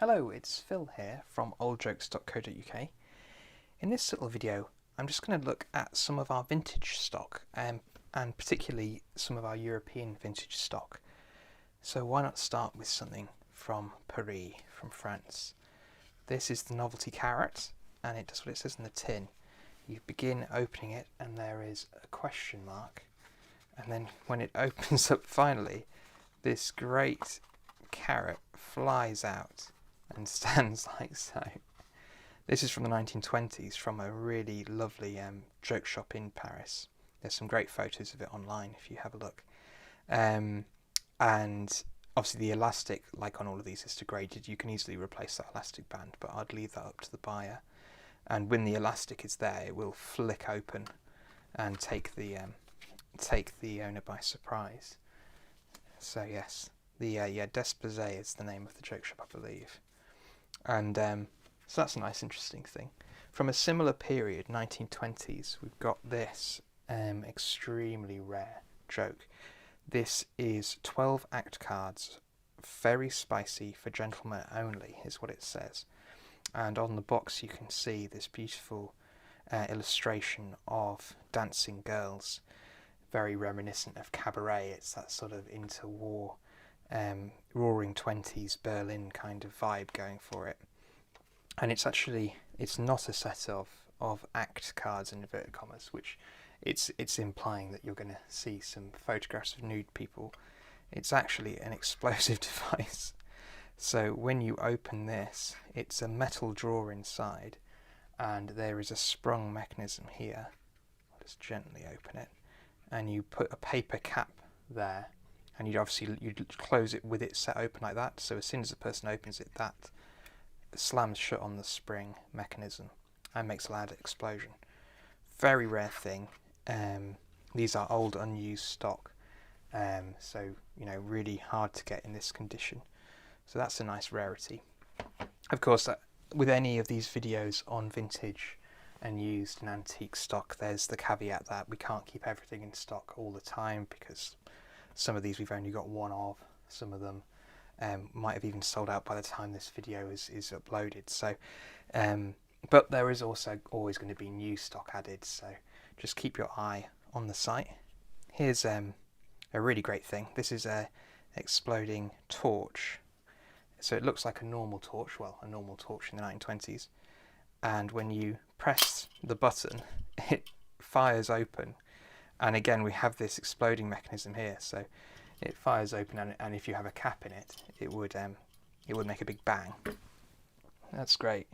Hello, it's Phil here from oldjokes.co.uk. In this little video, I'm just going to look at some of our vintage stock, and particularly some of our European vintage stock. So why not start with something from Paris, from France. This is the novelty carrot, and it does what it says in the tin. You begin opening it, and there is a question mark, and then when it opens up finally, this great carrot flies out and stands like so. This is from the 1920s, from a really lovely joke shop in Paris. There's some great photos of it online if you have a look. And obviously the elastic, like on all of these, is degraded. You can easily replace that elastic band, but I'd leave that up to the buyer. And when the elastic is there, it will flick open and take the owner by surprise. So yes, the Desposé is the name of the joke shop, I believe. And so that's a nice, interesting thing. From a similar period, 1920s, we've got this extremely rare joke. This is 12 act cards, very spicy, for gentlemen only, is what it says. And on the box you can see this beautiful illustration of dancing girls, very reminiscent of cabaret. It's that sort of interwar roaring 20s Berlin kind of vibe going for it. And it's not a set of act cards in inverted commas, which it's implying that you're going to see some photographs of nude people. It's actually an explosive device. So when you open this, it's a metal drawer inside, and there is a sprung mechanism here. I'll just gently open it, and you put a paper cap there, and you'd close it with it set open like that. So as soon as the person opens it, that slams shut on the spring mechanism and makes a loud explosion. Very rare thing. These are old, unused stock, so really hard to get in this condition. So that's a nice rarity. Of course, with any of these videos on vintage and used and antique stock, there's the caveat that we can't keep everything in stock all the time, because some of these we've only got one of. Some of them might have even sold out by the time this video is uploaded. So, but there is also always going to be new stock added, so just keep your eye on the site. Here's a really great thing. This is a exploding torch. So it looks like a normal torch, well, a normal torch in the 1920s. And when you press the button, it fires open. And again, we have this exploding mechanism here. So it fires open, and if you have a cap in it, it would make a big bang. That's great.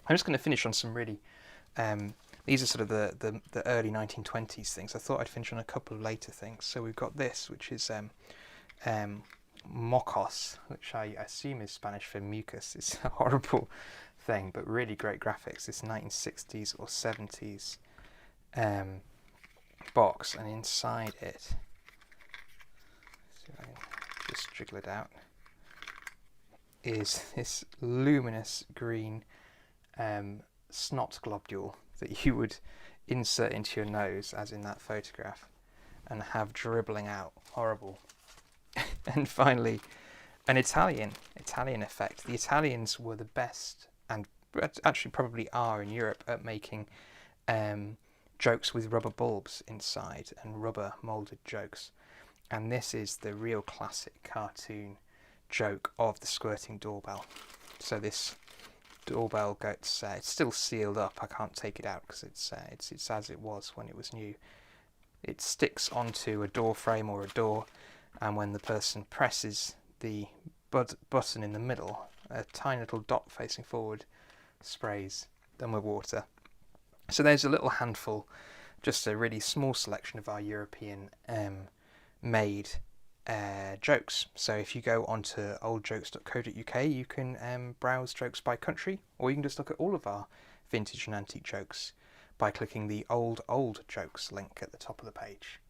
I'm just going to finish on some really, these are sort of the early 1920s things. I thought I'd finish on a couple of later things. So we've got this, which is mocos, which I assume is Spanish for mucus. It's a horrible thing, but really great graphics. It's 1960s or 70s box, and inside it, see if I can just jiggle it out, is this luminous green snot globule that you would insert into your nose, as in that photograph, and have dribbling out. Horrible. And finally, an Italian effect. The Italians were the best, and actually probably are in Europe, at making jokes with rubber bulbs inside and rubber moulded jokes. And this is the real classic cartoon joke of the squirting doorbell. So this doorbell it's still sealed up. I can't take it out because it's as it was when it was new. It sticks onto a door frame or a door, and when the person presses the button in the middle, a tiny little dot facing forward sprays them with water. So there's a little handful, just a really small selection of our European made jokes. So if you go onto oldjokes.co.uk, you can browse jokes by country, or you can just look at all of our vintage and antique jokes by clicking the old jokes link at the top of the page.